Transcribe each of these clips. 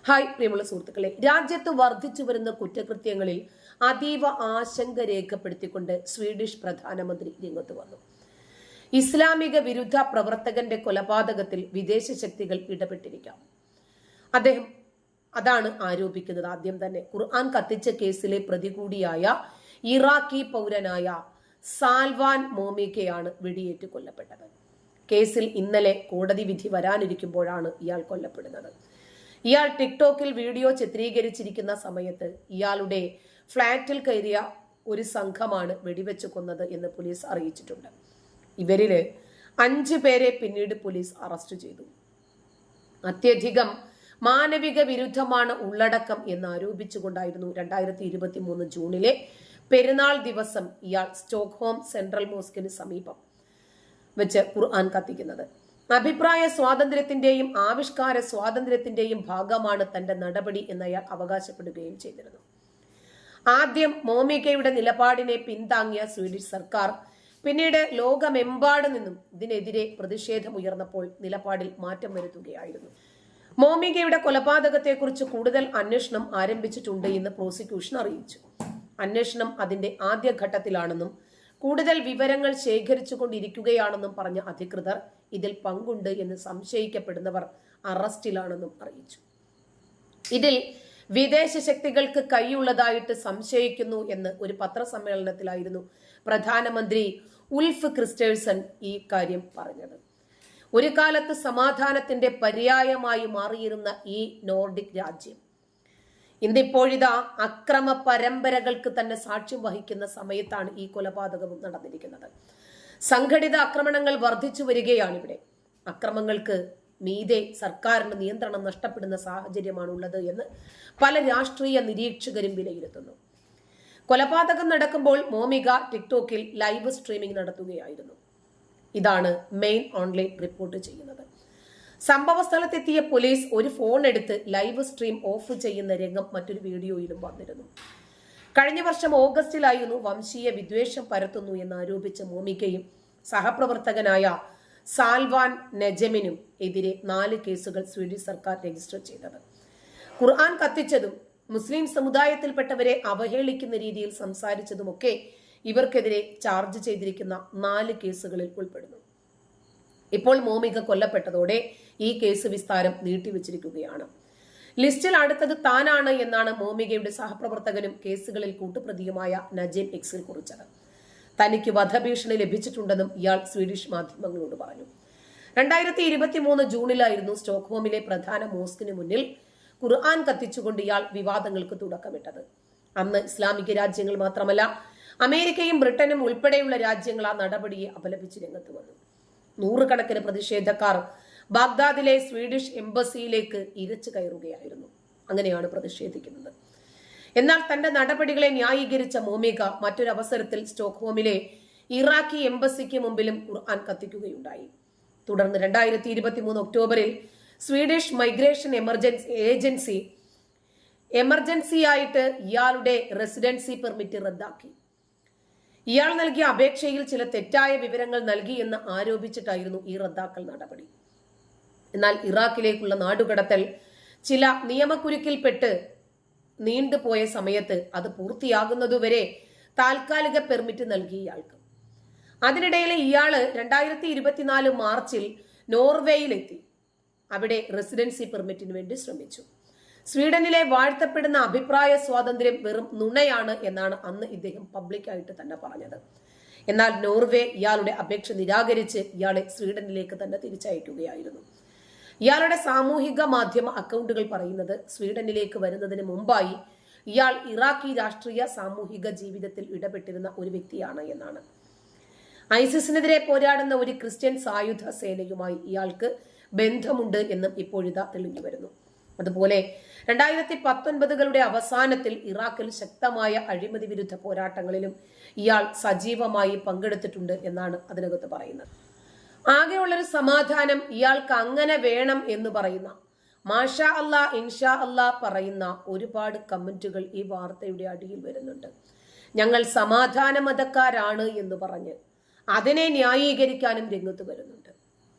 Hi പ്രിയമുള്ള സുഹൃത്തുക്കളെ, രാജ്യത്ത് വർദ്ധിച്ചു വരുന്ന കുറ്റകൃത്യങ്ങളിൽ അതീവ ആശങ്ക രേഖപ്പെടുത്തിക്കൊണ്ട് സ്വീഡിഷ് പ്രധാനമന്ത്രി രംഗത്ത് വന്നു. ഇസ്ലാമിക വിരുദ്ധ പ്രവർത്തകന്റെ കൊലപാതകത്തിൽ വിദേശ ശക്തികൾ ഇടപെട്ടിരിക്കാം. അദ്ദേഹം അതാണ് ആരോപിക്കുന്നത്. ആദ്യം തന്നെ ഖുർആൻ കത്തിച്ച കേസിലെ പ്രതി കൂടിയായ ഇറാഖി പൗരനായ സാൽവാൻ മോമിക്കയാണ് വെടിയേറ്റ് കൊല്ലപ്പെട്ടത്. കേസിൽ ഇന്നലെ കോടതി വിധി വരാനിരിക്കുമ്പോഴാണ് ഇയാൾ കൊല്ലപ്പെടുന്നത്. ഇയാൾ ടിക്ടോക്കിൽ വീഡിയോ ചിത്രീകരിച്ചിരിക്കുന്ന സമയത്ത് ഇയാളുടെ ഫ്ളാറ്റിൽ കയറിയ ഒരു സംഘമാണ് വെടിവെച്ച് കൊന്നത് എന്ന് പോലീസ് അറിയിച്ചിട്ടുണ്ട്. ഇവരില് 5 പേരെ പിന്നീട് പോലീസ് അറസ്റ്റ് ചെയ്തു. അത്യധികം മാനവിക വിരുദ്ധമാണ് ഉള്ളടക്കം എന്ന് ആരോപിച്ചുകൊണ്ടായിരുന്നു 2023 ജൂണിലെ പെരുന്നാൾ ദിവസം ഇയാൾ സ്റ്റോക്ക്ഹോം സെൻട്രൽ മോസ്കിന് സമീപം വെച്ച് ഖുർആൻ കത്തിക്കുന്നത്. അഭിപ്രായ സ്വാതന്ത്ര്യത്തിന്റെയും ആവിഷ്കാര സ്വാതന്ത്ര്യത്തിന്റെയും ഭാഗമാണ് തന്റെ നടപടി എന്ന് അയാൾ അവകാശപ്പെടുകയും ചെയ്തിരുന്നു. ആദ്യം മോമിക്കയുടെ നിലപാടിനെ പിന്താങ്ങിയ സ്വീഡിഷ് സർക്കാർ പിന്നീട് ലോകമെമ്പാടും നിന്നും ഇതിനെതിരെ പ്രതിഷേധമുയർന്നപ്പോൾ നിലപാടിൽ മാറ്റം വരുത്തുകയായിരുന്നു. മോമിക്കയുടെ കൊലപാതകത്തെക്കുറിച്ച് കൂടുതൽ അന്വേഷണം ആരംഭിച്ചിട്ടുണ്ട് എന്ന് പ്രോസിക്യൂഷൻ അറിയിച്ചു. അന്വേഷണം അതിന്റെ ആദ്യഘട്ടത്തിലാണെന്നും കൂടുതൽ വിവരങ്ങൾ ശേഖരിച്ചുകൊണ്ടിരിക്കുകയാണെന്നും പറഞ്ഞ അധികൃതർ ഇതിൽ പങ്കുണ്ട് എന്ന് സംശയിക്കപ്പെടുന്നവർ അറസ്റ്റിലാണെന്നും അറിയിച്ചു. ഇതിൽ വിദേശ ശക്തികൾക്ക് കൈയുള്ളതായിട്ട് സംശയിക്കുന്നു എന്ന് ഒരു പത്രസമ്മേളനത്തിലായിരുന്നു പ്രധാനമന്ത്രി ഉൾഫ് ക്രിസ്റ്റേഴ്സൺ ഈ കാര്യം പറഞ്ഞത്. ഒരു കാലത്ത് സമാധാനത്തിന്റെ പര്യായമായി മാറിയിരുന്ന ഈ നോർഡിക് രാജ്യം ഇന്നിപ്പോഴിതാ അക്രമ പരമ്പരകൾക്ക് തന്നെ സാക്ഷ്യം വഹിക്കുന്ന സമയത്താണ് ഈ കൊലപാതകവും നടന്നിരിക്കുന്നത്. സംഘടിത ആക്രമണങ്ങൾ വർദ്ധിച്ചു വരികയാണ്. ഇവിടെ അക്രമങ്ങൾക്ക് മീതെ സർക്കാരിന് നിയന്ത്രണം നഷ്ടപ്പെടുന്ന സാഹചര്യമാണുള്ളത് എന്ന് പല രാഷ്ട്രീയ നിരീക്ഷകരും വിലയിരുത്തുന്നു. കൊലപാതകം നടക്കുമ്പോൾ മോമിക ടിക്ടോക്കിൽ ലൈവ് സ്ട്രീമിംഗ് നടത്തുകയായിരുന്നു. ഇതാണ് മെയിൻ ഓൺലൈൻ റിപ്പോർട്ട് ചെയ്യുന്നത്. സംഭവ സ്ഥലത്തെത്തിയ പോലീസ് ഒരു ഫോൺ എടുത്ത് ലൈവ് സ്ട്രീം ഓഫ് ചെയ്യുന്ന രംഗം മറ്റൊരു വീഡിയോയിലും വന്നിരുന്നു. കഴിഞ്ഞ വർഷം ഓഗസ്റ്റിലായിരുന്നു വംശീയ വിദ്വേഷം പരത്തുന്നു എന്ന് ആരോപിച്ച മോമിക്കയും സഹപ്രവർത്തകനായ സാൽവാൻ നെജമിനും എതിരെ 4 കേസുകൾ സ്വീഡിഷ് സർക്കാർ രജിസ്റ്റർ ചെയ്തത്. ഖുർആൻ കത്തിച്ചതും മുസ്ലിം സമുദായത്തിൽപ്പെട്ടവരെ അവഹേളിക്കുന്ന രീതിയിൽ സംസാരിച്ചതുമൊക്കെ ഇവർക്കെതിരെ ചാർജ് ചെയ്തിരിക്കുന്ന 4 കേസുകളിൽ ഉൾപ്പെടുന്നു. ഇപ്പോൾ മോമിക കൊല്ലപ്പെട്ടതോടെ ഈ കേസ് വിസ്താരം നീട്ടിവെച്ചിരിക്കുകയാണ്. ലിസ്റ്റിൽ അടുത്തത് താനാണ് എന്നാണ് മോമികയുടെ സഹപ്രവർത്തകനും കേസുകളിൽ കൂട്ടുപ്രതിയുമായ നജീം എക്സിൽ കുറിച്ചത്. തനിക്ക് വധഭീഷണി ലഭിച്ചിട്ടുണ്ടെന്നും ഇയാൾ സ്വീഡിഷ് മാധ്യമങ്ങളോട് പറഞ്ഞു. 2023 ജൂണിലായിരുന്നു സ്റ്റോക്ക്ഹോമിലെ പ്രധാന മോസ്കിന് മുന്നിൽ ഖുർആൻ കത്തിച്ചുകൊണ്ട് ഇയാൾ വിവാദങ്ങൾക്ക് തുടക്കമിട്ടത്. അന്ന് ഇസ്ലാമിക രാജ്യങ്ങൾ മാത്രമല്ല അമേരിക്കയും ബ്രിട്ടനും ഉൾപ്പെടെയുള്ള രാജ്യങ്ങൾ ആ നടപടിയെ അപലപിച്ച് രംഗത്ത് വന്നു. 100 കണക്കിന് പ്രതിഷേധക്കാർ ബാഗ്ദാദിലെ സ്വീഡിഷ് എംബസിയിലേക്ക് ഇരച്ചു കയറുകയായിരുന്നു. അങ്ങനെയാണ് പ്രതിഷേധിക്കുന്നത്. എന്നാൽ തന്റെ നടപടികളെ ന്യായീകരിച്ച മോമിക മറ്റൊരവസരത്തിൽ സ്റ്റോക്ക്ഹോമിലെ ഇറാഖി എംബസിക്ക് മുമ്പിലും ഖുർആൻ കത്തിക്കുകയുണ്ടായി. തുടർന്ന് 2023 ഒക്ടോബറിൽ സ്വീഡിഷ് മൈഗ്രേഷൻ ഏജൻസി എമർജൻസിയായിട്ട് ഇയാളുടെ റെസിഡൻസി പെർമിറ്റ് റദ്ദാക്കി. ഇയാൾ നൽകിയ അപേക്ഷയിൽ ചില തെറ്റായ വിവരങ്ങൾ നൽകിയെന്ന് ആരോപിച്ചിട്ടായിരുന്നു ഈ റദ്ദാക്കൽ നടപടി. എന്നാൽ ഇറാഖിലേക്കുള്ള നാടുകടത്തൽ ചില നിയമക്കുരുക്കിൽപ്പെട്ട് നീണ്ടുപോയ സമയത്ത് അത് പൂർത്തിയാകുന്നതുവരെ താൽക്കാലിക പെർമിറ്റ് നൽകി ഇയാൾക്ക്. അതിനിടയിൽ ഇയാള് 2024 മാർച്ചിൽ നോർവേയിലെത്തി. അവിടെ റെസിഡൻസി പെർമിറ്റിന് വേണ്ടി ശ്രമിച്ചു. സ്വീഡനിലെ വാഴ്ത്തപ്പെടുന്ന അഭിപ്രായ സ്വാതന്ത്ര്യം വെറും നുണയാണ് എന്നാണ് അന്ന് ഇദ്ദേഹം പബ്ലിക്കായിട്ട് തന്നെ പറഞ്ഞത്. എന്നാൽ നോർവേ ഇയാളുടെ അപേക്ഷ നിരാകരിച്ച് ഇയാളെ സ്വീഡനിലേക്ക് തന്നെ തിരിച്ചയക്കുകയായിരുന്നു. ഇയാളുടെ സാമൂഹിക മാധ്യമ അക്കൗണ്ടുകൾ പറയുന്നത് സ്വീഡനിലേക്ക് വരുന്നതിന് മുമ്പായി ഇയാൾ ഇറാഖി രാഷ്ട്രീയ സാമൂഹിക ജീവിതത്തിൽ ഇടപെട്ടിരുന്ന ഒരു വ്യക്തിയാണ് എന്നാണ്. ഐസിസിനെതിരെ പോരാടുന്ന ഒരു ക്രിസ്ത്യൻ സായുധ സേനയുമായി ഇയാൾക്ക് ബന്ധമുണ്ട് എന്നും ഇപ്പോഴിതാ തെളിഞ്ഞു വരുന്നു. അതുപോലെ 2019 അവസാനത്തിൽ ഇറാഖിൽ ശക്തമായ അഴിമതി വിരുദ്ധ പോരാട്ടങ്ങളിലും ഇയാൾ സജീവമായി പങ്കെടുത്തിട്ടുണ്ട് എന്നാണ് അതിനകത്ത് പറയുന്നത്. ആകെയുള്ളൊരു സമാധാനം ഇയാൾക്ക് അങ്ങനെ വേണം എന്ന് പറയുന്ന, മാഷാ അല്ലാ ഇൻഷാ അല്ലാ പറയുന്ന ഒരുപാട് കമന്റുകൾ ഈ വാർത്തയുടെ അടിയിൽ വരുന്നുണ്ട്. ഞങ്ങൾ സമാധാന മതക്കാരാണ് എന്ന് പറഞ്ഞ് അതിനെ ന്യായീകരിക്കാനും രംഗത്ത് വരുന്നുണ്ട്.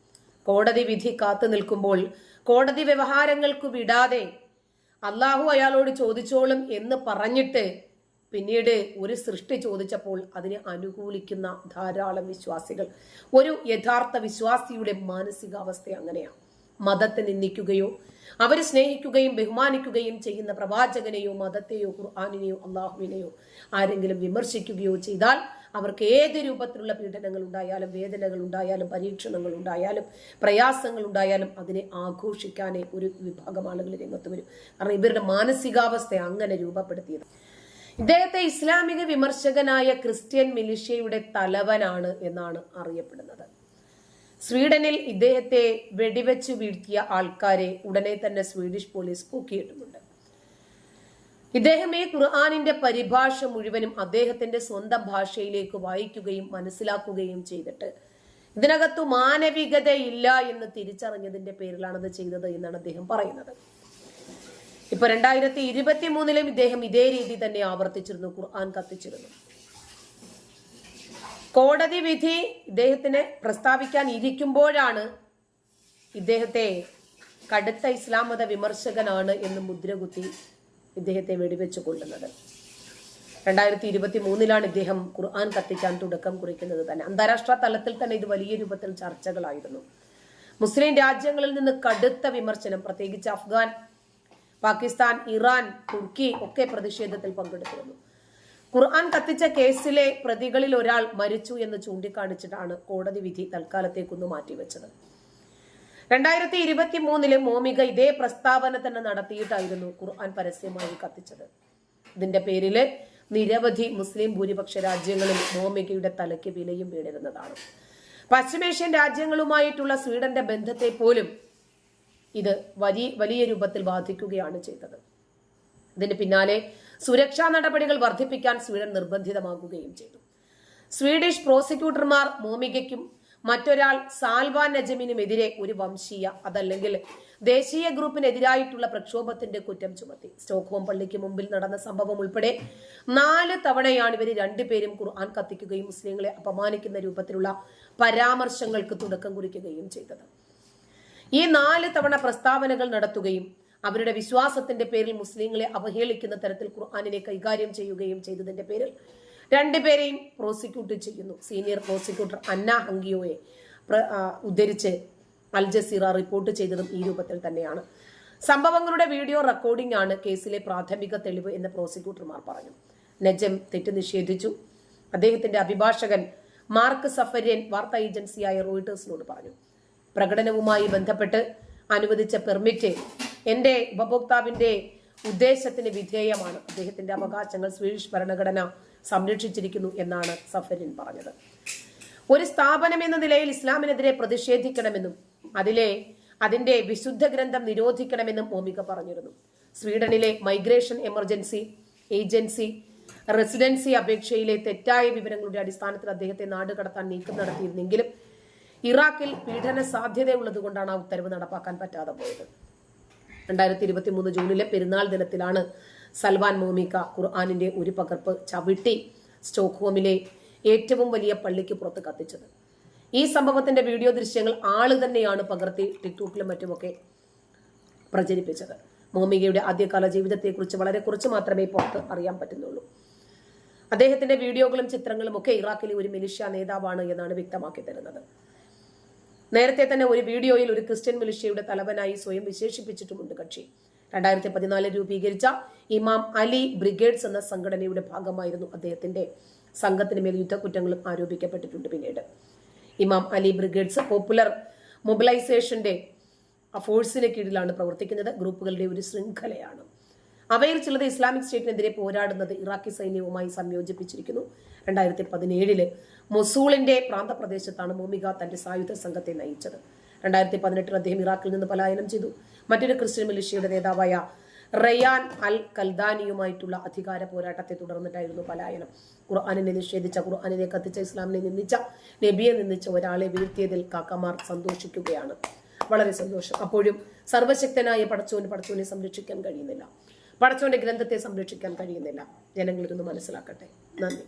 കോടതി വിധി കാത്തു നിൽക്കുമ്പോൾ കോടതി വ്യവഹാരങ്ങൾക്ക് വിടാതെ അള്ളാഹു അയാളോട് ചോദിച്ചോളും എന്ന് പറഞ്ഞിട്ട് പിന്നീട് ഒരു സൃഷ്ടി ചോദിച്ചപ്പോൾ അതിനെ അനുകൂലിക്കുന്ന ധാരാളം വിശ്വാസികൾ. ഒരു യഥാർത്ഥ വിശ്വാസിയുടെ മാനസികാവസ്ഥ അങ്ങനെയാണ്. മതത്തെ നിന്ദിക്കുകയോ അവരെ സ്നേഹിക്കുകയും ബഹുമാനിക്കുകയും ചെയ്യുന്ന പ്രവാചകനെയോ മതത്തെയോ ഖുർആനിനെയോ അള്ളാഹുവിനെയോ ആരെങ്കിലും വിമർശിക്കുകയോ ചെയ്താൽ അവർക്ക് ഏത് രൂപത്തിലുള്ള പീഡനങ്ങൾ ഉണ്ടായാലും വേദനകൾ ഉണ്ടായാലും പരീക്ഷണങ്ങൾ ഉണ്ടായാലും പ്രയാസങ്ങൾ ഉണ്ടായാലും അതിനെ ആഘോഷിക്കാനേ ഒരു വിഭാഗം ആളുകൾ രംഗത്ത് വരും. കാരണം ഇവരുടെ മാനസികാവസ്ഥ അങ്ങനെ രൂപപ്പെടുത്തിയത്. ഇദ്ദേഹത്തെ ഇസ്ലാമിക വിമർശകനായ ക്രിസ്ത്യൻ മിലിഷ്യയുടെ തലവനാണ് എന്നാണ് അറിയപ്പെടുന്നത്. സ്വീഡനിൽ ഇദ്ദേഹത്തെ വെടിവെച്ച് വീഴ്ത്തിയ ആൾക്കാരെ ഉടനെ തന്നെ സ്വീഡിഷ് പോലീസ് പൊക്കിയിട്ടുമുണ്ട്. ഇദ്ദേഹം ഈ ഖുർആനിന്റെ പരിഭാഷ മുഴുവനും അദ്ദേഹത്തിന്റെ സ്വന്തം ഭാഷയിലേക്ക് വായിക്കുകയും മനസ്സിലാക്കുകയും ചെയ്തിട്ട് ഇതിനകത്തു മാനവികതയില്ല എന്ന് തിരിച്ചറിഞ്ഞതിന്റെ പേരിലാണത് ചെയ്തത് എന്നാണ് അദ്ദേഹം പറയുന്നത്. ഇപ്പൊ 2023 ഇദ്ദേഹം ഇതേ രീതി തന്നെ ആവർത്തിച്ചിരുന്നു, ഖുർആൻ കത്തിച്ചിരുന്നു. കോടതി വിധി ഇദ്ദേഹത്തിന് പ്രസ്താവിക്കാൻ ഇരിക്കുമ്പോഴാണ് ഇദ്ദേഹത്തെ കടുത്ത ഇസ്ലാം മത വിമർശകനാണ് എന്ന് മുദ്രകുത്തി ഇദ്ദേഹത്തെ വെടിവെച്ച് കൊള്ളുന്നത്. 2023 ഇദ്ദേഹം ഖുർആൻ കത്തിക്കാൻ തുടക്കം കുറിക്കുന്നത് തന്നെ. അന്താരാഷ്ട്ര തലത്തിൽ തന്നെ ഇത് വലിയ രൂപത്തിൽ ചർച്ചകളായിരുന്നു. മുസ്ലിം രാജ്യങ്ങളിൽ നിന്ന് കടുത്ത വിമർശനം, പ്രത്യേകിച്ച് അഫ്ഗാൻ, പാകിസ്ഥാൻ, ഇറാൻ, തുർക്കി ഒക്കെ പ്രതിഷേധത്തിൽ പങ്കെടുത്തിരുന്നു. ഖുർആൻ കത്തിച്ച കേസിലെ പ്രതികളിൽ ഒരാൾ മരിച്ചു എന്ന് ചൂണ്ടിക്കാണിച്ചിട്ടാണ് കോടതി വിധി തൽക്കാലത്തേക്കൊന്ന് മാറ്റിവെച്ചത്. 2023 മോമിക ഇതേ പ്രസ്താവന തന്നെ നടത്തിയിട്ടായിരുന്നു ഖുർആൻ പരസ്യമായി കത്തിച്ചത്. ഇതിന്റെ പേരില് നിരവധി മുസ്ലിം ഭൂരിപക്ഷ രാജ്യങ്ങളിൽ മോമികയുടെ തലയ്ക്ക് വിലയും വീണിരുന്നതാണ്. പശ്ചിമേഷ്യൻ രാജ്യങ്ങളുമായിട്ടുള്ള സ്വീഡന്റെ ബന്ധത്തെ പോലും ഇത് വലിയ രൂപത്തിൽ ബാധിക്കുകയാണ് ചെയ്തത്. ഇതിന് പിന്നാലെ സുരക്ഷാ നടപടികൾ വർദ്ധിപ്പിക്കാൻ സ്വീഡൻ നിർബന്ധിതമാകുകയും ചെയ്തു. സ്വീഡിഷ് പ്രോസിക്യൂട്ടർമാർ മോമികയ്ക്കും മറ്റൊരാൾ സാൽവാൻ നജമിനുമെതിരെ ഒരു വംശീയ അതല്ലെങ്കിൽ ദേശീയ ഗ്രൂപ്പിനെതിരായിട്ടുള്ള പ്രക്ഷോഭത്തിന്റെ കുറ്റം ചുമത്തി. സ്റ്റോക്ക്ഹോം പള്ളിക്ക് മുമ്പിൽ നടന്ന സംഭവം ഉൾപ്പെടെ 4 തവണയാണ് ഇവർ രണ്ടുപേരും ഖുർആൻ കത്തിക്കുകയും മുസ്ലിങ്ങളെ അപമാനിക്കുന്ന രൂപത്തിലുള്ള പരാമർശങ്ങൾക്ക് തുടക്കം കുറിക്കുകയും ചെയ്തത്. ഈ 4 തവണ പ്രസ്താവനകൾ നടത്തുകയും അവരുടെ വിശ്വാസത്തിന്റെ പേരിൽ മുസ്ലിങ്ങളെ അവഹേളിക്കുന്ന തരത്തിൽ ഖുർആനിനെ കൈകാര്യം ചെയ്യുകയും ചെയ്തതിന്റെ പേരിൽ 2 പേരെയും പ്രോസിക്യൂട്ട് ചെയ്യുന്നു. സീനിയർ പ്രോസിക്യൂട്ടർ അന്ന ഹങ്കിയോയെ ഉദ്ധരിച്ച് അൽ ജസീറ റിപ്പോർട്ട് ചെയ്തതും ഈ രൂപത്തിൽ തന്നെയാണ്. സംഭവങ്ങളുടെ വീഡിയോ റെക്കോർഡിംഗ് ആണ് കേസിലെ പ്രാഥമിക തെളിവ് എന്ന് പ്രോസിക്യൂട്ടർമാർ പറഞ്ഞു. നജം തെറ്റ് നിഷേധിച്ചു. അദ്ദേഹത്തിന്റെ അഭിഭാഷകൻ മാർക്ക് സഫര്യൻ വാർത്താ ഏജൻസിയായ റോയിട്ടേഴ്സിനോട് പറഞ്ഞു, പ്രകടനവുമായി ബന്ധപ്പെട്ട് അനുവദിച്ച പെർമിറ്റ് എന്റെ ഉപഭോക്താവിന്റെ ഉദ്ദേശത്തിന് വിധേയമാണ്. അദ്ദേഹത്തിന്റെ അവകാശങ്ങൾ സ്വീഡിഷ് ഭരണഘടന സംരക്ഷിച്ചിരിക്കുന്നു എന്നാണ് സഫരിൻ പറഞ്ഞത്. ഒരു സ്ഥാപനം എന്ന നിലയിൽ ഇസ്ലാമിനെതിരെ പ്രതിഷേധിക്കണമെന്നും അതിന്റെ വിശുദ്ധ ഗ്രന്ഥം നിരോധിക്കണമെന്നും മോമിക പറഞ്ഞിരുന്നു. സ്വീഡനിലെ മൈഗ്രേഷൻ എമർജൻസി ഏജൻസി റെസിഡൻസി അപേക്ഷയിലെ തെറ്റായ വിവരങ്ങളുടെ അടിസ്ഥാനത്തിൽ അദ്ദേഹത്തെ നാടുകടത്താൻ നീക്കം നടത്തിയിരുന്നെങ്കിലും ഇറാഖിൽ പീഡന സാധ്യതയുള്ളത് കൊണ്ടാണ് ആ ഉത്തരവ് നടപ്പാക്കാൻ പറ്റാതെ പോയത്. 2023 ജൂണിലെ പെരുന്നാൾ ദിനത്തിലാണ് സൽവാൻ മോമിക ഖുർആനിന്റെ ഒരു പകർപ്പ് ചവിട്ടി സ്റ്റോക്ക്ഹോമിലെ ഏറ്റവും വലിയ പള്ളിക്ക് പുറത്ത് കത്തിച്ചത്. ഈ സംഭവത്തിന്റെ വീഡിയോ ദൃശ്യങ്ങൾ ആള് തന്നെയാണ് പകർത്തി ടിക്ടോക്കിലും മറ്റുമൊക്കെ പ്രചരിപ്പിച്ചത്. മോമികയുടെ ആദ്യകാല ജീവിതത്തെക്കുറിച്ച് വളരെ കുറച്ച് മാത്രമേ പുറത്ത് അറിയാൻ പറ്റുന്നുള്ളൂ. അദ്ദേഹത്തിന്റെ വീഡിയോകളും ചിത്രങ്ങളും ഒക്കെ ഇറാഖിലെ ഒരു മിലിഷ്യ നേതാവാണ് എന്നാണ് വ്യക്തമാക്കി തരുന്നത്. നേരത്തെ തന്നെ ഒരു വീഡിയോയിൽ ഒരു ക്രിസ്ത്യൻ മിലിഷ്യയുടെ തലവനായി സ്വയം വിശേഷിപ്പിച്ചിട്ടുമുണ്ട് കക്ഷി. 2014 രൂപീകരിച്ച ഇമാം അലി ബ്രിഗേഡ്സ് എന്ന സംഘടനയുടെ ഭാഗമായിരുന്നു അദ്ദേഹത്തിന്റെ സംഘത്തിന് മേൽ യുദ്ധക്കുറ്റങ്ങളും ആരോപിക്കപ്പെട്ടിട്ടുണ്ട്. പിന്നീട് ഇമാം അലി ബ്രിഗേഡ്സ് പോപ്പുലർ മൊബിലൈസേഷന്റെ ഫോഴ്സിന് കീഴിലാണ് പ്രവർത്തിക്കുന്നത്. ഗ്രൂപ്പുകളുടെ ഒരു ശൃംഖലയാണ്. അവയിൽ ചിലത് ഇസ്ലാമിക് സ്റ്റേറ്റിനെതിരെ പോരാടുന്നത് ഇറാഖി സൈന്യവുമായി സംയോജിപ്പിച്ചിരിക്കുന്നു. 2017 മൊസൂളിന്റെ പ്രാന്തപ്രദേശത്താണ് മോമിക തന്റെ സായുധ സംഘത്തെ നയിച്ചത്. 2018 അദ്ദേഹം ഇറാഖിൽ നിന്ന് പലായനം ചെയ്തു. മറ്റൊരു ക്രിസ്ത്യൻ മിലിഷ്യയുടെ നേതാവായ റയാൻ അൽ കൽദാനിയുമായിട്ടുള്ള അധികാര പോരാട്ടത്തെ തുടർന്നിട്ടായിരുന്നു പലായനം. ഖുർആനിനെ നിഷേധിച്ച, ഖുർആനിനെ കത്തിച്ച, ഇസ്ലാമിനെ നിന്ദിച്ച, നബിയെ നിന്ദിച്ച ഒരാളെ വീഴ്ത്തിയതിൽ കാക്കമാർ സന്തോഷിക്കുകയാണ്. വളരെ സന്തോഷം. അപ്പോഴും സർവശക്തനായ പടച്ചോനെ സംരക്ഷിക്കാൻ കഴിയുന്നില്ല. പടച്ചോന്റെ ഗ്രന്ഥത്തെ സംരക്ഷിക്കാൻ കഴിയുന്നില്ല. ജനങ്ങൾ ഇതൊന്ന് മനസ്സിലാക്കട്ടെ. നന്ദി.